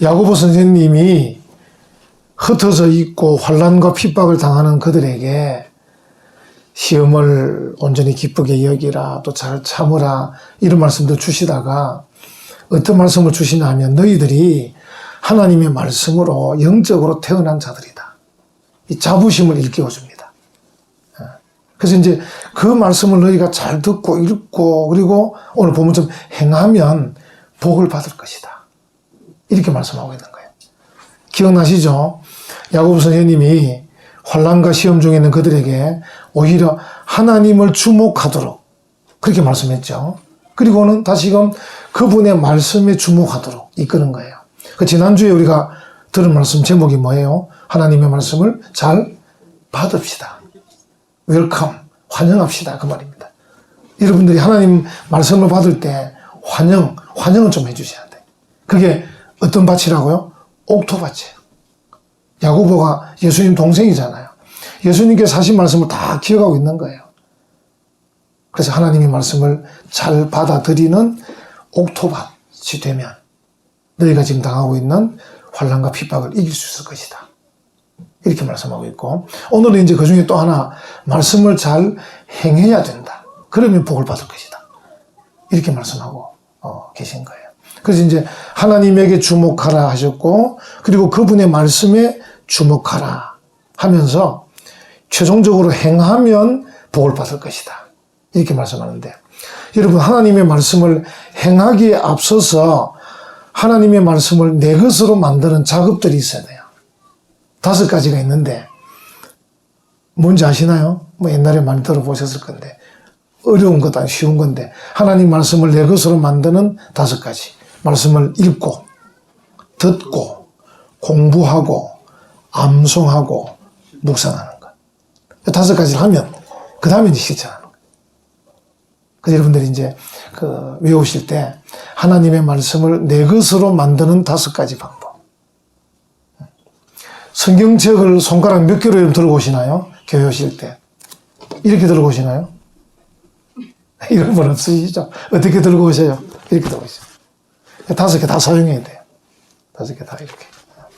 야고보 선생님이 흩어져 있고 환난과 핍박을 당하는 그들에게 시험을 온전히 기쁘게 여기라, 또 잘 참으라, 이런 말씀도 주시다가 어떤 말씀을 주시냐 하면 너희들이 하나님의 말씀으로 영적으로 태어난 자들이다, 이 자부심을 일깨워줍니다. 그래서 이제 그 말씀을 너희가 잘 듣고 읽고 그리고 오늘 본문처럼 행하면 복을 받을 것이다, 이렇게 말씀하고 있는 거예요. 기억나시죠? 야고보 선생님이 환난과 시험 중에 있는 그들에게 오히려 하나님을 주목하도록 그렇게 말씀했죠. 그리고는 다시금 그분의 말씀에 주목하도록 이끄는 거예요. 그 지난주에 우리가 들은 말씀 제목이 뭐예요? 하나님의 말씀을 잘 받읍시다. 웰컴, 환영합시다, 그 말입니다. 여러분들이 하나님 말씀을 받을 때 환영은 좀 해주셔야 돼. 그게 어떤 밭이라고요? 옥토밭이에요. 야고보가 예수님 동생이잖아요. 예수님께서 하신 말씀을 다 기억하고 있는 거예요. 그래서 하나님의 말씀을 잘 받아들이는 옥토밭이 되면 너희가 지금 당하고 있는 환난과 핍박을 이길 수 있을 것이다, 이렇게 말씀하고 있고, 오늘은 이제 그 중에 또 하나, 말씀을 잘 행해야 된다, 그러면 복을 받을 것이다, 이렇게 말씀하고 계신 거예요. 그래서 이제 하나님에게 주목하라 하셨고, 그리고 그분의 말씀에 주목하라 하면서 최종적으로 행하면 복을 받을 것이다, 이렇게 말씀하는데, 여러분, 하나님의 말씀을 행하기에 앞서서 하나님의 말씀을 내 것으로 만드는 작업들이 있어야 돼요. 5가지가 있는데 뭔지 아시나요? 뭐 옛날에 많이 들어보셨을 건데, 어려운 것도 아니고 쉬운 건데, 하나님 말씀을 내 것으로 만드는 5가지. 말씀을 읽고, 듣고, 공부하고, 암송하고, 묵상하는 것. 5가지를 하면, 그 다음에 이제 실천하는 것. 그래서 여러분들이 이제 외우실 때, 하나님의 말씀을 내 것으로 만드는 5가지 방법. 성경책을 손가락 몇 개로 여러분 들고 오시나요? 교회 오실 때. 이렇게 들고 오시나요? 이런 분 없으시죠? 어떻게 들고 오세요? 이렇게 들고 오세요. 5개 다 사용해야 돼요. 5개 다 이렇게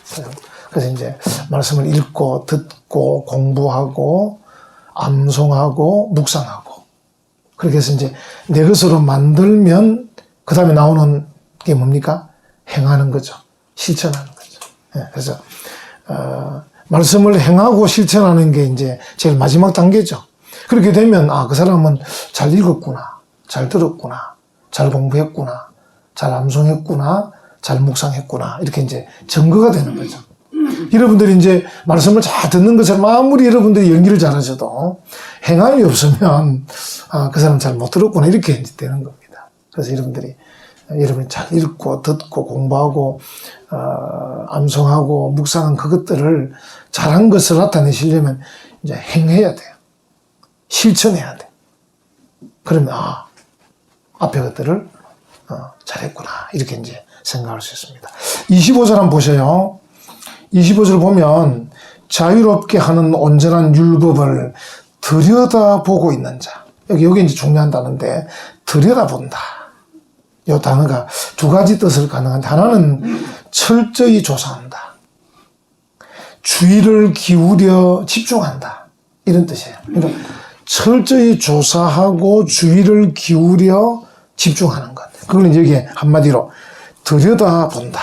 사용. 그래서 이제 말씀을 읽고, 듣고, 공부하고, 암송하고, 묵상하고. 그렇게 해서 이제 내 것으로 만들면 그 다음에 나오는 게 뭡니까? 행하는 거죠. 실천하는 거죠. 그래서 말씀을 행하고 실천하는 게 이제 제일 마지막 단계죠. 그렇게 되면 그 사람은 잘 읽었구나, 잘 들었구나, 잘 공부했구나, 잘 암송했구나, 잘 묵상했구나, 이렇게 이제 증거가 되는 거죠. 여러분들이 이제 말씀을 잘 듣는 것처럼 아무리 여러분들이 연기를 잘하셔도 행함이 없으면 그 사람 잘 못 들었구나, 이렇게 이제 되는 겁니다. 그래서 여러분이 잘 읽고 듣고 공부하고 암송하고 묵상한 그것들을 잘한 것을 나타내시려면 이제 행해야 돼요. 실천해야 돼. 그러면 앞에 것들을 잘했구나, 이렇게 이제 생각할 수 있습니다. 25절 한번 보세요. 25절 보면 자유롭게 하는 온전한 율법을 들여다보고 있는 자. 여기 이제 중요한 단어인데, 들여다본다. 이 단어가 2가지 뜻을 가능한데, 하나는 철저히 조사한다, 주의를 기울여 집중한다, 이런 뜻이에요. 그러니까 철저히 조사하고 주의를 기울여 집중하는 것. 그걸 이제 여기에 한마디로 들여다본다,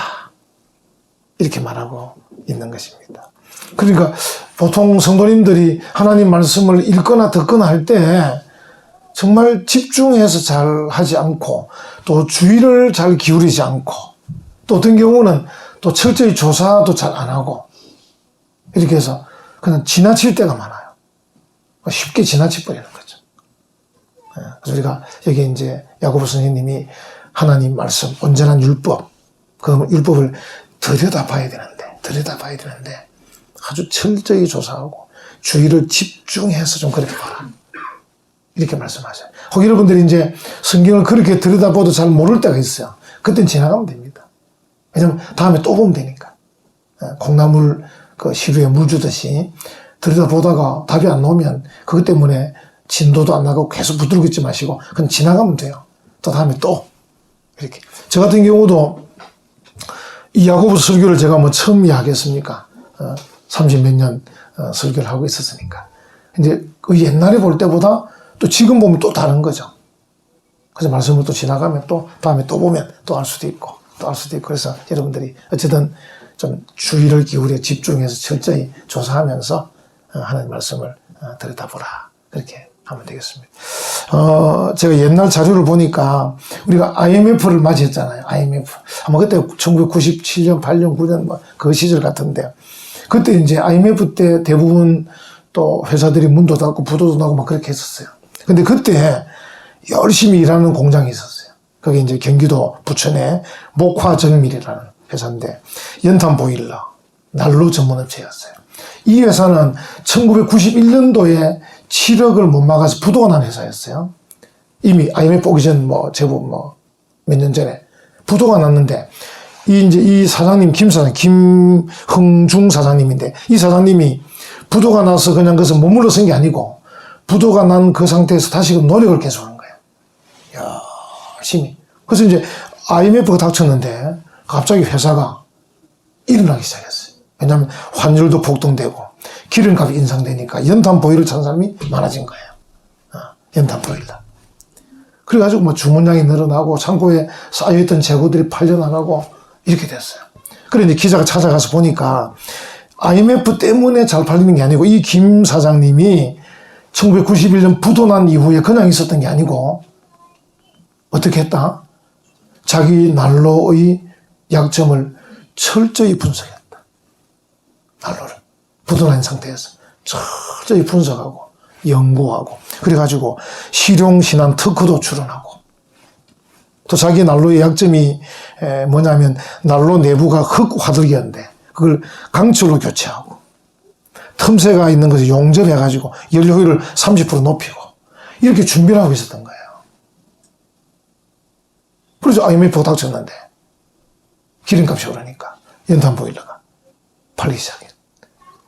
이렇게 말하고 있는 것입니다. 그러니까 보통 성도님들이 하나님 말씀을 읽거나 듣거나 할 때 정말 집중해서 잘 하지 않고, 또 주의를 잘 기울이지 않고, 또 어떤 경우는 또 철저히 조사도 잘 안 하고, 이렇게 해서 그냥 지나칠 때가 많아요. 쉽게 지나쳐버리는 거죠. 그래서 우리가 여기 이제 야고보 선생님이 하나님 말씀, 온전한 율법, 그 율법을 들여다봐야 되는데 아주 철저히 조사하고 주의를 집중해서 좀 그렇게 봐라, 이렇게 말씀하셔요. 혹 여러분들이 이제 성경을 그렇게 들여다봐도 잘 모를 때가 있어요. 그땐 지나가면 됩니다. 왜냐면 다음에 또 보면 되니까. 콩나물 시루에 물 주듯이 들여다보다가 답이 안 나오면 그것 때문에 진도도 안 나가고 계속 붙들고 있지 마시고 그냥 지나가면 돼요. 또 다음에 또 이렇게. 저 같은 경우도 이 야고보 설교를 제가 뭐 처음 하겠습니까? 30몇 년 설교를 하고 있었으니까. 이제 그 옛날에 볼 때보다 또 지금 보면 또 다른 거죠. 그래서 말씀을 또 지나가면 또 다음에 또 보면 또 알 수도 있고 또 알 수도 있고 그래서 여러분들이 어쨌든 좀 주의를 기울여 집중해서 철저히 조사하면서 하나님 말씀을 들여다보라. 그렇게 하면 되겠습니다. 제가 옛날 자료를 보니까 우리가 IMF를 맞이했잖아요. IMF. 아마 그때 1997년, 8년, 9년 뭐 그 시절 같은데 그때 이제 IMF 때 대부분 또 회사들이 문도 닫고 부도도 나고 막 그렇게 했었어요. 근데 그때 열심히 일하는 공장이 있었어요. 그게 이제 경기도 부천에 목화정밀이라는 회사인데 연탄 보일러, 난로 전문업체였어요. 이 회사는 1991년도에 7억을 못 막아서 부도가 난 회사였어요. 이미 IMF 오기 전 제법 몇 년 전에 부도가 났는데 이 사장님 김흥중 사장님인데 이 사장님이 부도가 나서 그냥 그것을 머물러 쓴 게 아니고 부도가 난 그 상태에서 다시금 노력을 계속한 거예요. 열심히. 그래서 이제 IMF가 닥쳤는데 갑자기 회사가 일어나기 시작했어요. 왜냐하면 환율도 폭등되고 기름값이 인상되니까 연탄 보일러 찾는 사람이 많아진 거예요. 연탄 보일러. 그래가지고 주문량이 늘어나고 창고에 쌓여있던 재고들이 팔려나가고 이렇게 됐어요. 그래 이제 기자가 찾아가서 보니까 IMF 때문에 잘 팔리는 게 아니고 이 김 사장님이 1991년 부도 난 이후에 그냥 있었던 게 아니고 어떻게 했다? 자기 난로의 약점을 철저히 분석했다. 난로를. 부도 난 상태에서 철저히 분석하고 연구하고 그래가지고 실용신안 특허도 출원하고 또 자기 난로의 약점이 뭐냐면 난로 내부가 흙 화들이었는데 그걸 강철로 교체하고 틈새가 있는 것을 용접해가지고 연료율을 30% 높이고 이렇게 준비를 하고 있었던 거예요. 그래서 IMF가 닥쳤는데 기름값이 오르니까 연탄 보일러가 팔리기 시작해요.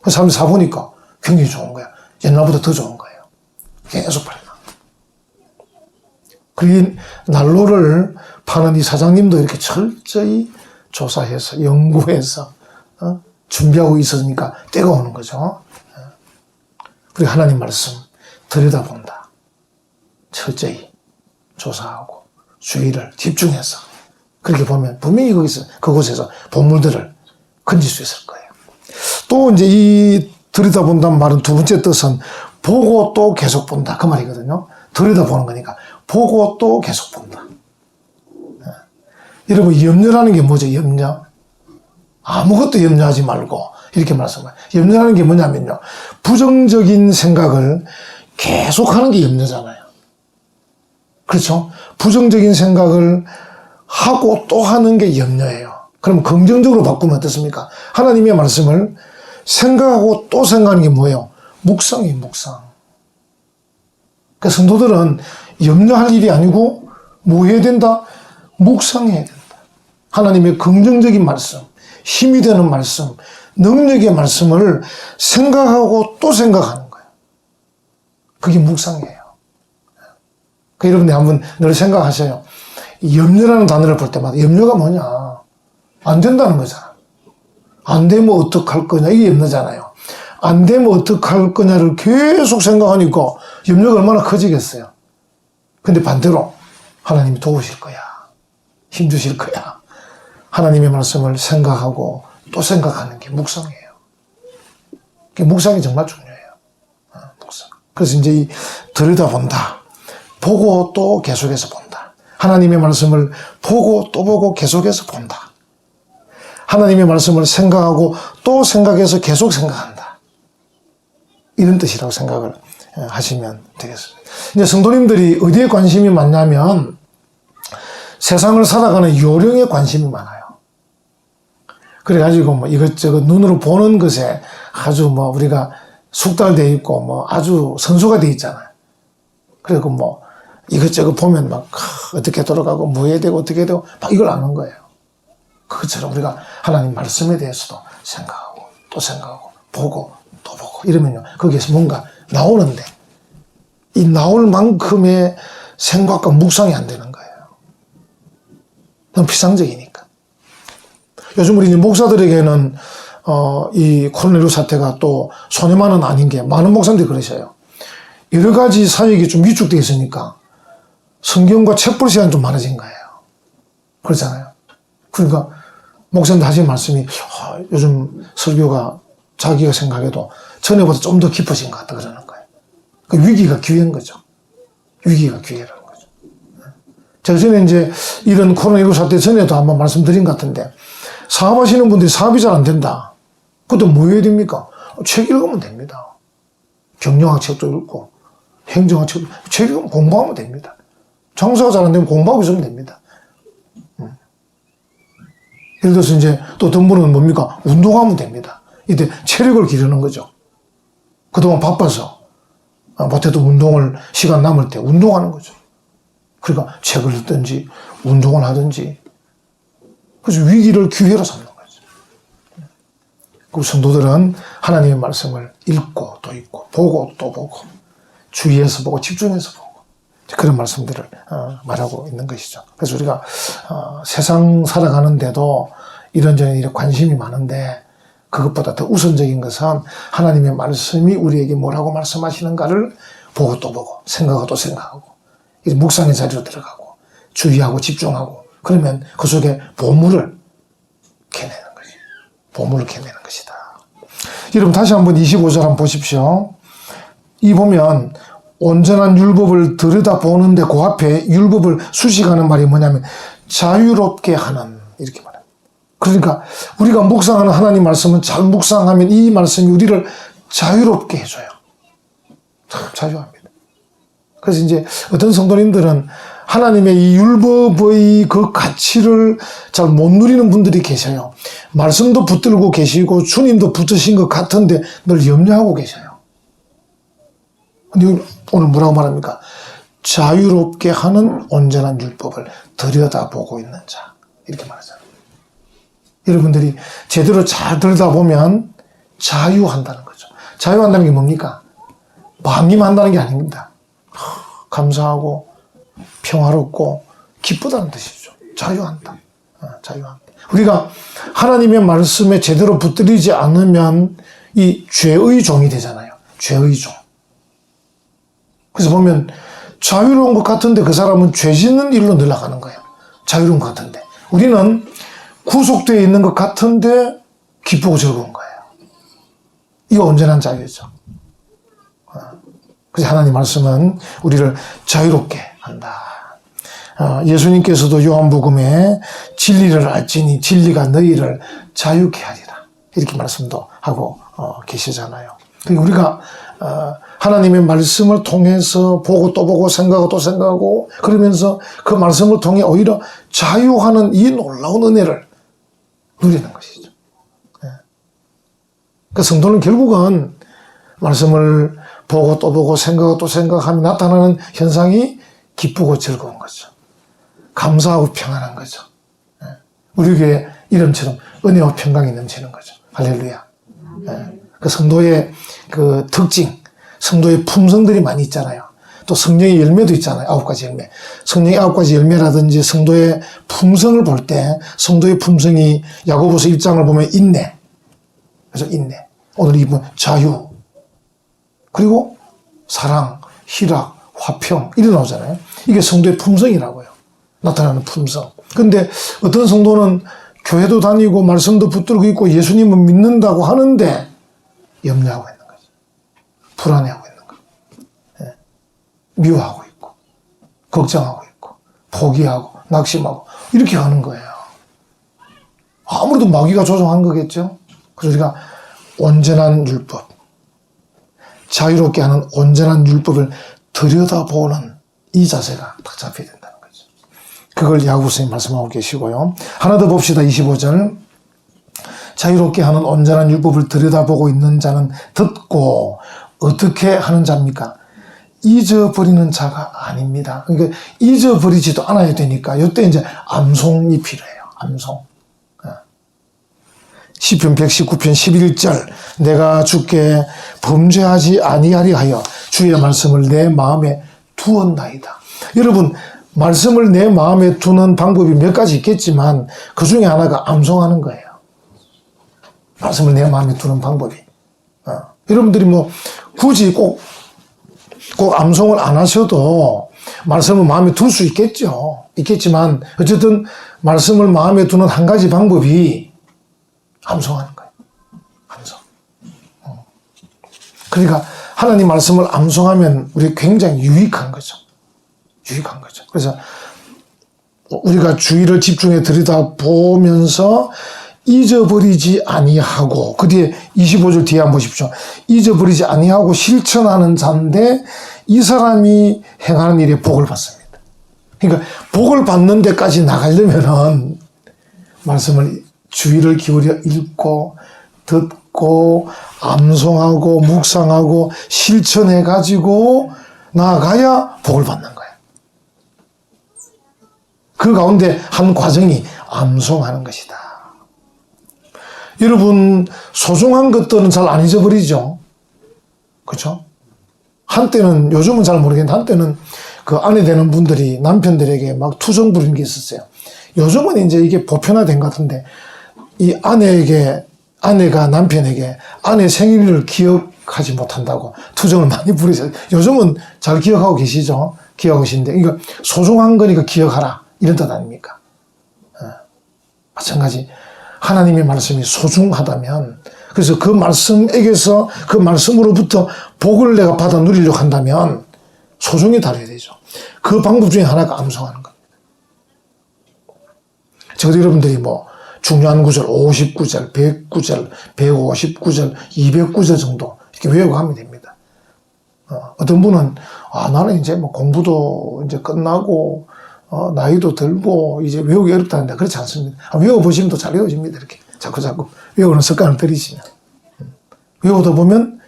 그래서 사람들이 사보니까 굉장히 좋은 거야. 옛날보다 더 좋은 거예요. 계속 팔려. 그리고 난로를 파는 이 사장님도 이렇게 철저히 조사해서 연구해서 준비하고 있으니까 때가 오는 거죠. 그리고 하나님 말씀 들여다본다. 철저히 조사하고 주의를 집중해서 그렇게 보면 분명히 그곳에서 보물들을 건질 수 있을 거예요. 또 이제 이 들여다본다는 말은 두 번째 뜻은 보고 또 계속 본다. 그 말이거든요. 들여다보는 거니까 보고 또 계속 본다. 여러분 염려라는 게 뭐죠? 염려? 아무것도 염려하지 말고 이렇게 말씀해요. 염려라는 게 뭐냐면요. 부정적인 생각을 계속하는 게 염려잖아요. 그렇죠? 부정적인 생각을 하고 또 하는 게 염려예요. 그럼 긍정적으로 바꾸면 어떻습니까? 하나님의 말씀을 생각하고 또 생각하는 게 뭐예요? 묵상이에요, 묵상. 그러니까 성도들은 염려할 일이 아니고 뭐 해야 된다? 묵상해야 된다. 하나님의 긍정적인 말씀, 힘이 되는 말씀, 능력의 말씀을 생각하고 또 생각하는 거예요. 그게 묵상이에요. 그러니까 여러분이 한번 늘 생각하세요. 염려라는 단어를 볼 때마다 염려가 뭐냐? 안 된다는 거잖아. 안 되면 어떡할 거냐? 이게 염려잖아요. 안 되면 어떡할 거냐를 계속 생각하니까 염려가 얼마나 커지겠어요. 근데 반대로 하나님이 도우실 거야. 힘주실 거야. 하나님의 말씀을 생각하고 또 생각하는 게 묵상이에요. 묵상이 정말 중요해요. 묵상. 그래서 이제 이 들여다본다. 보고 또 계속해서 본다. 하나님의 말씀을 보고 또 보고 계속해서 본다. 하나님의 말씀을 생각하고 또 생각해서 계속 생각한다. 이런 뜻이라고 생각을 하시면 되겠습니다. 이제 성도님들이 어디에 관심이 많냐면 세상을 살아가는 요령에 관심이 많아요. 그래가지고 이것저것 눈으로 보는 것에 아주 우리가 숙달되어 있고 아주 선수가 되어 있잖아요. 그리고 이것저것 보면 어떻게 돌아가고 뭐 해야 되고 어떻게 해야 되고 이걸 아는 거예요. 그것처럼 우리가 하나님 말씀에 대해서도 생각하고 또 생각하고 보고 또 보고 이러면요. 거기에서 뭔가 나오는데 이 나올 만큼의 생각과 묵상이 안 되는 거예요. 너무 피상적이니까. 요즘 우리 이제 목사들에게는 이 코로나19 사태가 또 손해만은 아닌 게 많은 목사님들이 그러셔요. 여러 가지 사역이 좀 위축되어 있으니까 성경과 책 볼 시간이 좀 많아진 거예요. 그렇잖아요. 그러니까 목사님들 하신 말씀이 요즘 설교가 자기가 생각해도 전에보다 좀 더 깊어진 것 같다 그러는 거예요. 그 위기가 기회인 거죠. 위기가 기회라는 거죠. 제가 전에 이제 이런 코로나19 사태 전에도 한번 말씀드린 것 같은데 사업하시는 분들이 사업이 잘 안 된다. 그것도 뭐 해야 됩니까? 책 읽으면 됩니다. 경영학 책도 읽고 행정학 책도 책 읽으면 공부하면 됩니다. 장사가 잘 안 되면 공부하고 있으면 됩니다. 예를 들어서 이제 또 덤부는 뭡니까? 운동하면 됩니다. 이때 체력을 기르는 거죠. 그동안 바빠서 못해도 운동을 시간 남을 때 운동하는 거죠. 그러니까 책을 읽든지 운동을 하든지 그래서 위기를 기회로 삼는 거죠. 그 성도들은 하나님의 말씀을 읽고 또 읽고 보고 또 보고 주의해서 보고 집중해서 보고 그런 말씀들을 말하고 있는 것이죠. 그래서 우리가 세상 살아가는데도 이런저런 일에 관심이 많은데 그것보다 더 우선적인 것은 하나님의 말씀이 우리에게 뭐라고 말씀하시는가를 보고 또 보고 생각하고 또 생각하고 묵상의 자리로 들어가고 주의하고 집중하고 그러면 그 속에 보물을 캐내는 것이 보물을 캐내는 것이다. 여러분 다시 한번 25절 한번 보십시오. 이 보면 온전한 율법을 들여다보는데 그 앞에 율법을 수식하는 말이 뭐냐면 자유롭게 하는 이렇게 말해요. 그러니까 우리가 묵상하는 하나님 말씀은 잘 묵상하면 이 말씀이 우리를 자유롭게 해줘요. 참 자유합니다. 그래서 이제 어떤 성도님들은 하나님의 이 율법의 그 가치를 잘 못 누리는 분들이 계셔요. 말씀도 붙들고 계시고 주님도 붙으신 것 같은데 늘 염려하고 계셔요. 근데 오늘 뭐라고 말합니까? 자유롭게 하는 온전한 율법을 들여다보고 있는 자. 이렇게 말하잖아요. 여러분들이 제대로 잘 들여다보면 자유한다는 거죠. 자유한다는 게 뭡니까? 방임한다는 게 아닙니다. 감사하고 평화롭고 기쁘다는 뜻이죠. 자유한다. 자유한다. 우리가 하나님의 말씀에 제대로 붙들리지 않으면 이 죄의 종이 되잖아요. 죄의 종. 그래서 보면 자유로운 것 같은데 그 사람은 죄 짓는 일로 늘어가는 거예요. 자유로운 것 같은데. 우리는 구속되어 있는 것 같은데 기쁘고 즐거운 거예요. 이거 온전한 자유죠. 그래서 하나님 말씀은 우리를 자유롭게 한다. 예수님께서도 요한복음에 진리를 알지니 진리가 너희를 자유케 하리라. 이렇게 말씀도 하고 계시잖아요. 그리고 우리가 하나님의 말씀을 통해서 보고 또 보고 생각하고 또 생각하고 그러면서 그 말씀을 통해 오히려 자유하는 이 놀라운 은혜를 누리는 것이죠. 그 성도는 결국은 말씀을 보고 또 보고 생각하고 또 생각하면 나타나는 현상이 기쁘고 즐거운 거죠. 감사하고 평안한 거죠. 우리 교회 이름처럼 은혜와 평강이 넘치는 거죠. 할렐루야. 그 성도의 그 특징, 성도의 품성들이 많이 있잖아요. 또 성령의 열매도 있잖아요. 9가지 열매. 성령의 9가지 열매라든지 성도의 품성을 볼 때 성도의 품성이 야고보서 1장을 보면 인내. 그래서 인내. 오늘 이분 자유. 그리고 사랑, 희락, 화평 이래 나오잖아요. 이게 성도의 품성이라고요. 나타나는 품성. 근데 어떤 성도는 교회도 다니고 말씀도 붙들고 있고 예수님을 믿는다고 하는데 염려하고 있는 거죠. 불안해하고 있는 거죠. 미워하고 있고 걱정하고 있고 포기하고 낙심하고 이렇게 하는 거예요. 아무래도 마귀가 조종한 거겠죠. 그래서 우리가 온전한 율법, 자유롭게 하는 온전한 율법을 들여다보는 이 자세가 딱 잡혀야 된다는 거죠. 그걸 야고보서에 말씀하고 계시고요. 하나 더 봅시다. 25절. 자유롭게 하는 온전한 율법을 들여다보고 있는 자는 듣고 어떻게 하는 자입니까? 잊어버리는 자가 아닙니다. 그러니까 잊어버리지도 않아야 되니까 이때 이제 암송이 필요해요. 암송. 시편 119편 11절 내가 주께 범죄하지 아니하리 하여 주의 말씀을 내 마음에 두었나이다. 여러분 말씀을 내 마음에 두는 방법이 몇 가지 있겠지만 그 중에 하나가 암송하는 거예요. 말씀을 내 마음에 두는 방법이. 여러분들이 뭐 굳이 꼭 암송을 안 하셔도 말씀을 마음에 둘 수 있겠죠. 있겠지만 어쨌든 말씀을 마음에 두는 한 가지 방법이 암송하는 거예요. 암송. 그러니까 하나님 말씀을 암송하면 우리 굉장히 유익한 거죠. 유익한 거죠. 그래서 우리가 주의를 집중해 들여다보면서 잊어버리지 아니하고, 그 뒤에 25절 뒤에 한번 보십시오. 잊어버리지 아니하고 실천하는 자인데 이 사람이 행하는 일에 복을 받습니다. 그러니까 복을 받는 데까지 나가려면은 말씀을 주의를 기울여 읽고 듣고 암송하고 묵상하고 실천해 가지고 나아가야 복을 받는 거예요. 그 가운데 한 과정이 암송하는 것이다. 여러분, 소중한 것들은 잘 안 잊어버리죠. 그렇죠? 한때는, 요즘은 잘 모르겠는데 한때는 그 아내 되는 분들이 남편들에게 막 투정 부리는 게 있었어요. 요즘은 이제 이게 보편화된 것 같은데, 이 아내가 남편에게 아내 생일을 기억하지 못한다고 투정을 많이 부리세요. 요즘은 잘 기억하고 계시죠? 기억하고 계시는데, 이거 소중한 거니까 기억하라. 이런 뜻 아닙니까? 마찬가지. 하나님의 말씀이 소중하다면, 그래서 그 말씀에게서, 그 말씀으로부터 복을 내가 받아 누리려고 한다면 소중히 다뤄야 되죠. 그 방법 중에 하나가 암송하는 겁니다. 저도 여러분들이 뭐 중요한 구절 59절, 109절, 159절, 209절 정도 이렇게 외워가면 됩니다. 어떤 분은 나는 이제 뭐 공부도 이제 끝나고 나이도 들고 이제 외우기 어렵다는데 그렇지 않습니다. 외워보시면 더 잘 외워집니다. 이렇게 자꾸 외우는 습관을 들이시면. 외우다 보면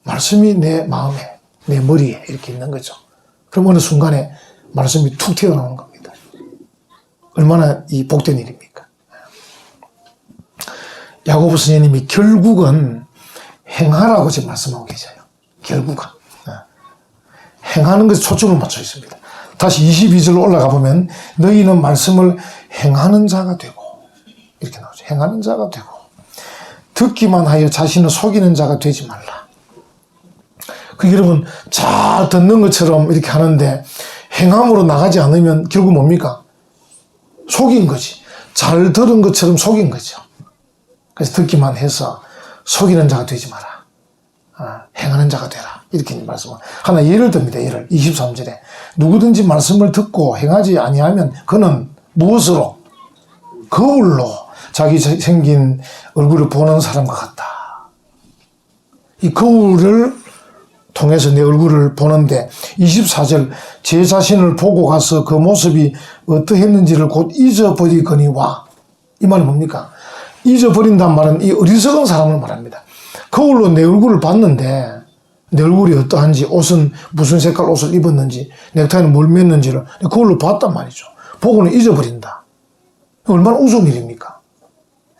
말씀이 내 마음에, 내 머리에 이렇게 있는 거죠. 그럼 어느 순간에 말씀이 툭 튀어나오는 겁니다. 얼마나 이 복된 일입니까? 야고보 선생님이 결국은 행하라고 지금 말씀하고 계셔요. 결국은. 행하는 것에 초점을 맞춰 있습니다. 다시 22절로 올라가 보면 너희는 말씀을 행하는 자가 되고, 이렇게 나오죠. 행하는 자가 되고 듣기만 하여 자신을 속이는 자가 되지 말라. 그 여러분 잘 듣는 것처럼 이렇게 하는데 행함으로 나가지 않으면 결국 뭡니까? 속인 거지. 잘 들은 것처럼 속인 거죠. 그래서 듣기만 해서 속이는 자가 되지 마라. 행하는 자가 되라. 이렇게 말씀을. 하나 예를 듭니다. 예를 23절에 누구든지 말씀을 듣고 행하지 아니하면 그는 무엇으로? 거울로 자기 생긴 얼굴을 보는 사람과 같다. 이 거울을 통해서 내 얼굴을 보는데 24절 제 자신을 보고 가서 그 모습이 어떠했는지를 곧 잊어버리거니와. 이 말은 뭡니까? 잊어버린다는 말은 이 어리석은 사람을 말합니다. 거울로 내 얼굴을 봤는데 내 얼굴이 어떠한지, 옷은 무슨 색깔 옷을 입었는지, 넥타이는 뭘 맸는지를 거울로 봤단 말이죠. 보고는 잊어버린다. 얼마나 우스운 일입니까?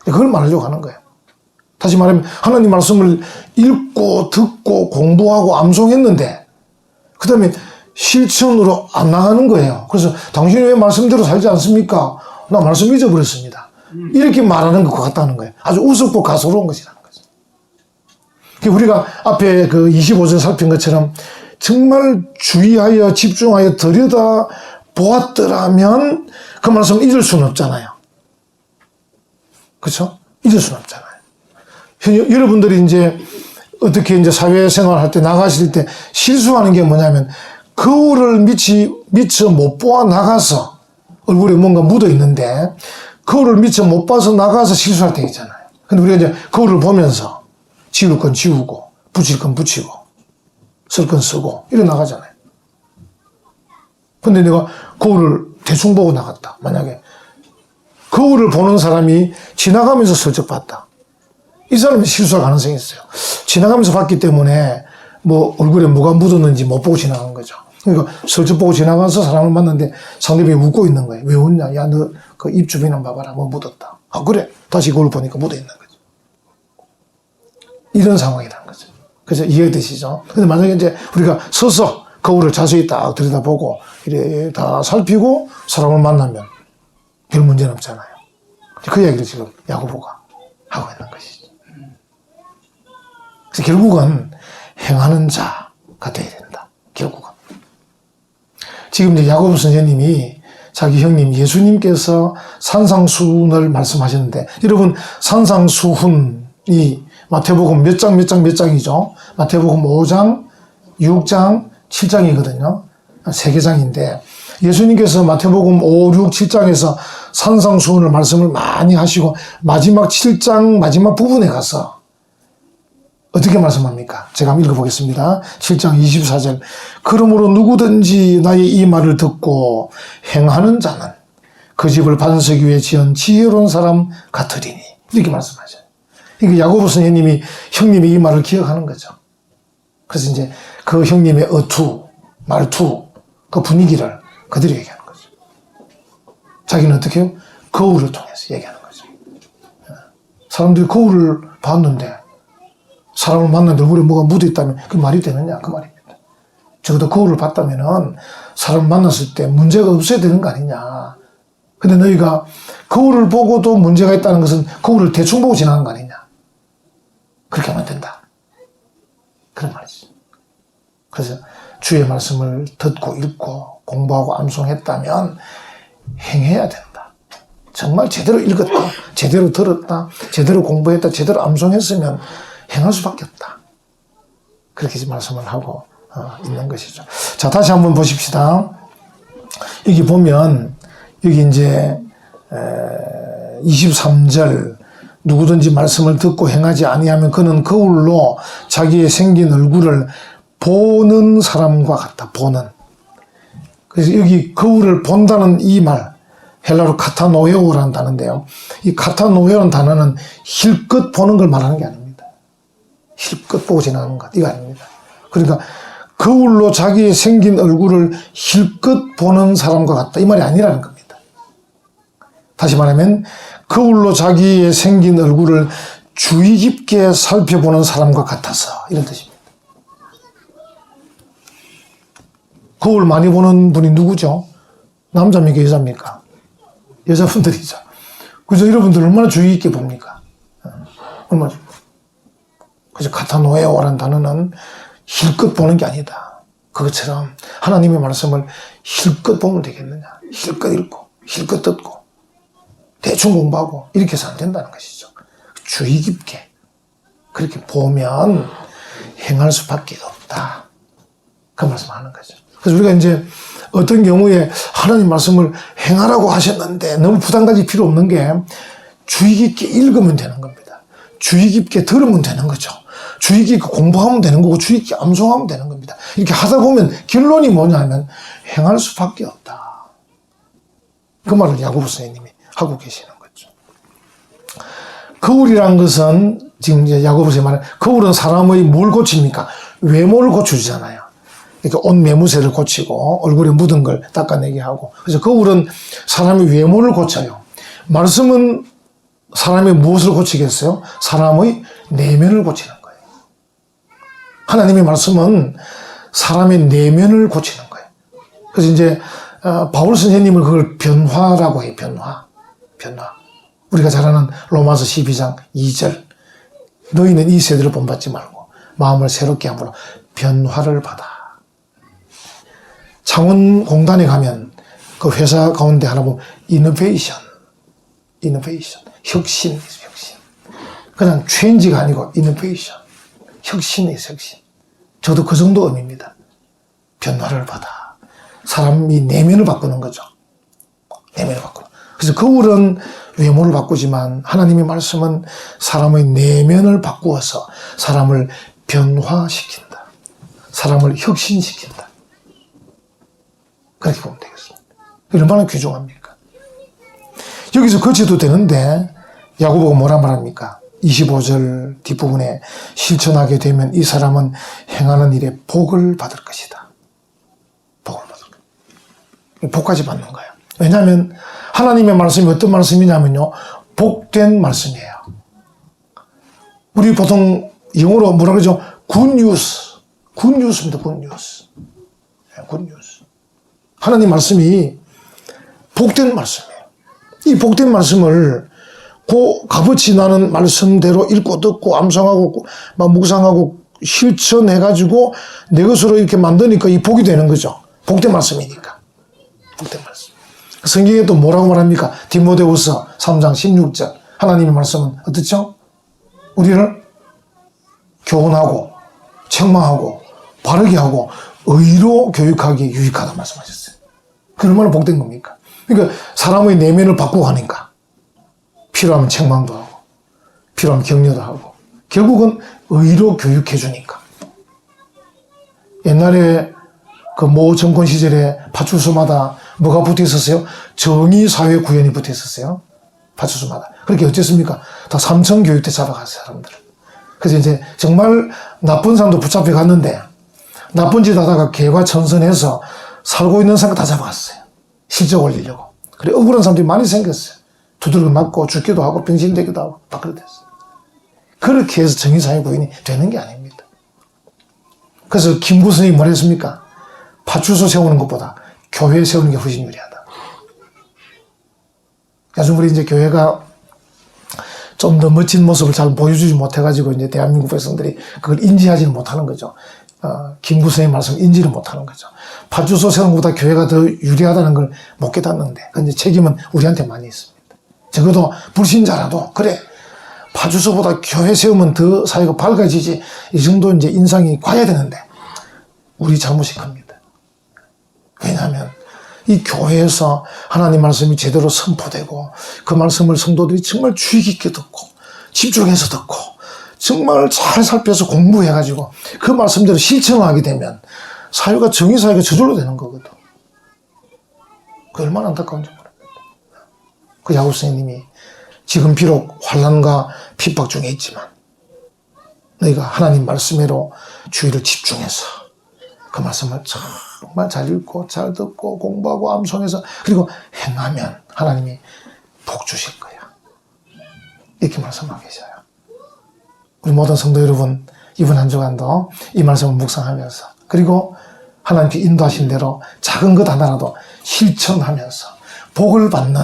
그걸 말하려고 하는 거예요. 다시 말하면 하나님 말씀을 읽고 듣고 공부하고 암송했는데 그 다음에 실천으로 안 나가는 거예요. 그래서 당신이 왜 말씀대로 살지 않습니까? 나 말씀 잊어버렸습니다. 이렇게 말하는 것 같다는 거예요. 아주 우습고 가소로운 것이라는 거죠. 우리가 앞에 그 25절 살핀 것처럼 정말 주의하여 집중하여 들여다 보았더라면 그 말씀을 잊을 수는 없잖아요. 그렇죠? 잊을 수는 없잖아요. 여러분들이 이제 어떻게 이제 사회생활 할 때 나가실 때 실수하는 게 뭐냐면 거울을 미처 못 보아 나가서 얼굴에 뭔가 묻어 있는데 거울을 미처 못 봐서 나가서 실수할 때 있잖아요. 근데 우리가 이제 거울을 보면서 지울 건 지우고 붙일 건 붙이고 쓸 건 쓰고 이래 나가잖아요. 근데 내가 거울을 대충 보고 나갔다. 만약에 거울을 보는 사람이 지나가면서 슬쩍 봤다. 이 사람이 실수할 가능성이 있어요. 지나가면서 봤기 때문에 뭐 얼굴에 뭐가 묻었는지 못 보고 지나간 거죠. 그러니까 슬쩍 보고 지나가서 사람을 만났는데 상대방이 웃고 있는 거예요. 왜 웃냐? 야, 너 그 입 주변에 봐봐라. 뭐 묻었다. 아, 그래. 다시 거울 보니까 묻어 있는 거죠. 이런 상황이라는 거죠. 그래서 이해되시죠? 근데 만약에 이제 우리가 서서 거울을 자세히 딱 들여다보고 이래 다 살피고 사람을 만나면 별 문제는 없잖아요. 그 이야기를 지금 야고보가 하고 있는 것이죠. 그래서 결국은 행하는 자가 되어야 된다. 결국은. 지금 이제 야고보 선생님이 자기 형님 예수님께서 산상수훈을 말씀하셨는데, 여러분 산상수훈이 마태복음 몇 장이죠? 마태복음 5장, 6장, 7장이거든요. 3개 장인데, 예수님께서 마태복음 5, 6, 7장에서 산상수훈을 말씀을 많이 하시고 마지막 7장 마지막 부분에 가서 어떻게 말씀합니까? 제가 한번 읽어보겠습니다. 7장 24절. 그러므로 누구든지 나의 이 말을 듣고 행하는 자는 그 집을 반석 위에 지은 지혜로운 사람 같으리니. 이렇게 말씀하셔요. 이게 야고보 선생님이 형님의 이 말을 기억하는 거죠. 그래서 이제 그 형님의 말투, 그 분위기를 그대로 얘기하는 거죠. 자기는 어떻게 해요? 거울을 통해서 얘기하는 거죠. 사람들이 거울을 봤는데, 사람을 만났는데 얼굴에 뭐가 묻어있다면 그게 말이 되느냐, 그 말입니다. 적어도 거울을 봤다면은 사람을 만났을 때 문제가 없어야 되는 거 아니냐. 근데 너희가 거울을 보고도 문제가 있다는 것은 거울을 대충 보고 지나간 거 아니냐. 그렇게 하면 된다. 그런 말이죠. 그래서 주의 말씀을 듣고 읽고 공부하고 암송했다면 행해야 된다. 정말 제대로 읽었다, 제대로 들었다, 제대로 공부했다, 제대로 암송했으면 행할 수밖에 없다. 그렇게 말씀을 하고 있는 것이죠. 자, 다시 한번 보십시다. 여기 보면, 여기 이제 23절, 누구든지 말씀을 듣고 행하지 아니하면 그는 거울로 자기의 생긴 얼굴을 보는 사람과 같다. 보는. 그래서 여기 거울을 본다는 이 말, 헬라로 카타노에오라는 단어인데요. 이 카타노에오라는 단어는 힐끗 보는 걸 말하는 게 아닙니다. 힐끗 보고 지나가는 것, 이거 아닙니다. 그러니까 거울로 자기의 생긴 얼굴을 힐끗 보는 사람과 같다, 이 말이 아니라는 겁니다. 다시 말하면 거울로 자기의 생긴 얼굴을 주의 깊게 살펴보는 사람과 같아서, 이런 뜻입니다. 거울 많이 보는 분이 누구죠? 남자입니까, 여자입니까? 여자분들이죠. 그래서 여러분들 얼마나 주의 깊게 봅니까? 얼마나. 그래서 카타노에오라는 단어는 힐끗 보는 게 아니다. 그것처럼 하나님의 말씀을 힐끗 보면 되겠느냐. 힐끗 읽고, 힐끗 듣고, 대충 공부하고, 이렇게 해서 안 된다는 것이죠. 주의 깊게 그렇게 보면 행할 수밖에 없다. 그 말씀을 하는 거죠. 그래서 우리가 이제 어떤 경우에 하나님 말씀을 행하라고 하셨는데 너무 부담 가질 필요 없는 게 주의 깊게 읽으면 되는 겁니다. 주의 깊게 들으면 되는 거죠. 주의 깊게 공부하면 되는 거고 주의 깊게 암송하면 되는 겁니다. 이렇게 하다 보면 결론이 뭐냐면 행할 수밖에 없다. 그 말을 야고보 선생님이 하고 계시는 거죠. 거울이란 것은 지금 이제 야고보 선생님 말은 거울은 사람의 뭘 고칩니까? 외모를 고쳐주잖아요. 이렇게 옷 매무새를 고치고 얼굴에 묻은 걸 닦아내게 하고. 그래서 거울은 사람의 외모를 고쳐요. 말씀은 사람의 무엇을 고치겠어요? 사람의 내면을 고치는 거예요. 하나님의 말씀은 사람의 내면을 고치는 거예요. 그래서 이제 바울 선생님을 그걸 변화라고 해요. 변화. 우리가 잘 아는 로마서 12장 2절. 너희는 이 세대를 본받지 말고 마음을 새롭게 함으로 변화를 받아. 창원공단에 가면 그 회사 가운데 하나 보면 이노베이션. 혁신. 그냥 체인지가 아니고 이노베이션. 혁신이에요, 혁신. 저도 그 정도 의미입니다. 변화를 받아. 사람이 내면을 바꾸는 거죠. 내면을 바꾸는. 그래서 거울은 외모를 바꾸지만 하나님의 말씀은 사람의 내면을 바꾸어서 사람을 변화시킨다. 사람을 혁신시킨다. 그렇게 보면 되겠습니다. 얼마나 귀중합니까? 여기서 거쳐도 되는데 야고보가 뭐라 말합니까? 25절 뒷부분에 실천하게 되면 이 사람은 행하는 일에 복을 받을 것이다. 복을 받을 것이다. 복까지 받는 거예요. 왜냐하면 하나님의 말씀이 어떤 말씀이냐면요. 복된 말씀이에요. 우리 보통 영어로 뭐라 그러죠? 굿뉴스입니다. 굿뉴스. 하나님 말씀이 복된 말씀이에요. 이 복된 말씀을 그 값어치 나는 말씀대로 읽고 듣고 암송하고 막 묵상하고 실천해가지고 내 것으로 이렇게 만드니까 이 복이 되는 거죠. 복된 말씀이니까. 복된 말씀. 성경에 또 뭐라고 말합니까? 디모데후서 3장 16절. 하나님의 말씀은 어떻죠? 우리를 교훈하고 책망하고 바르게 하고 의로 교육하기 유익하다 말씀하셨어요. 그 얼마나 복된 겁니까? 그러니까 사람의 내면을 바꾸고 하니까 필요하면 책망도 하고 필요하면 격려도 하고 결국은 의로 교육해 주니까. 옛날에 그 모 정권 시절에 파출소마다 뭐가 붙어 있었어요? 정의사회구현이 붙어 있었어요. 파출소마다. 그렇게 어쨌습니까? 다 삼성교육대 잡아갔어요, 사람들을. 그래서 이제 정말 나쁜 사람도 붙잡혀 갔는데 나쁜 짓 하다가 개과천선해서 살고 있는 사람 다 잡아갔어요. 실적 올리려고. 그래 억울한 사람들이 많이 생겼어요. 두들겨 맞고 죽기도 하고 병신되기도 하고 다 그렇게 됐어요. 그렇게 해서 정의사회구현이 되는 게 아닙니다. 그래서 김구 스님이 뭐라 했습니까? 파출소 세우는 것보다 교회 세우는 게 훨씬 유리하다. 요즘 우리 이제 교회가 좀 더 멋진 모습을 잘 보여주지 못해가지고 이제 대한민국 백성들이 그걸 인지하지는 못하는 거죠. 김구 스님의 말씀 인지를 못하는 거죠. 파출소 세우는 것보다 교회가 더 유리하다는 걸 못 깨닫는데 그 이제 책임은 우리한테 많이 있습니다. 적어도 불신자라도 그래 파출소보다 교회 세우면 더 사회가 밝아지지 이 정도 이제 인상이 과야 되는데 우리 잘못이 큽니다. 왜냐하면 이 교회에서 하나님 말씀이 제대로 선포되고 그 말씀을 성도들이 정말 주의 깊게 듣고 집중해서 듣고 정말 잘 살펴서 공부해가지고 그 말씀대로 실천하게 되면 사회가 정의사회가 저절로 되는 거거든. 그 얼마나 안타까운지 모릅니다. 그 야곱 선생님이 지금 비록 환난과 핍박 중에 있지만 너희가 하나님 말씀으로 주의를 집중해서 그 말씀을 정말 잘 읽고 잘 듣고 공부하고 암송해서 그리고 행하면 하나님이 복 주실 거야. 이렇게 말씀하고 계셔요. 우리 모든 성도 여러분 이번 한 주간도 이 말씀을 묵상하면서 그리고 하나님께 인도하신 대로 작은 것 하나라도 실천하면서 복을 받는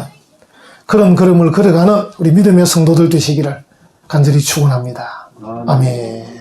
그런 걸음을 걸어가는 우리 믿음의 성도들 되시기를 간절히 축원합니다. 아멘.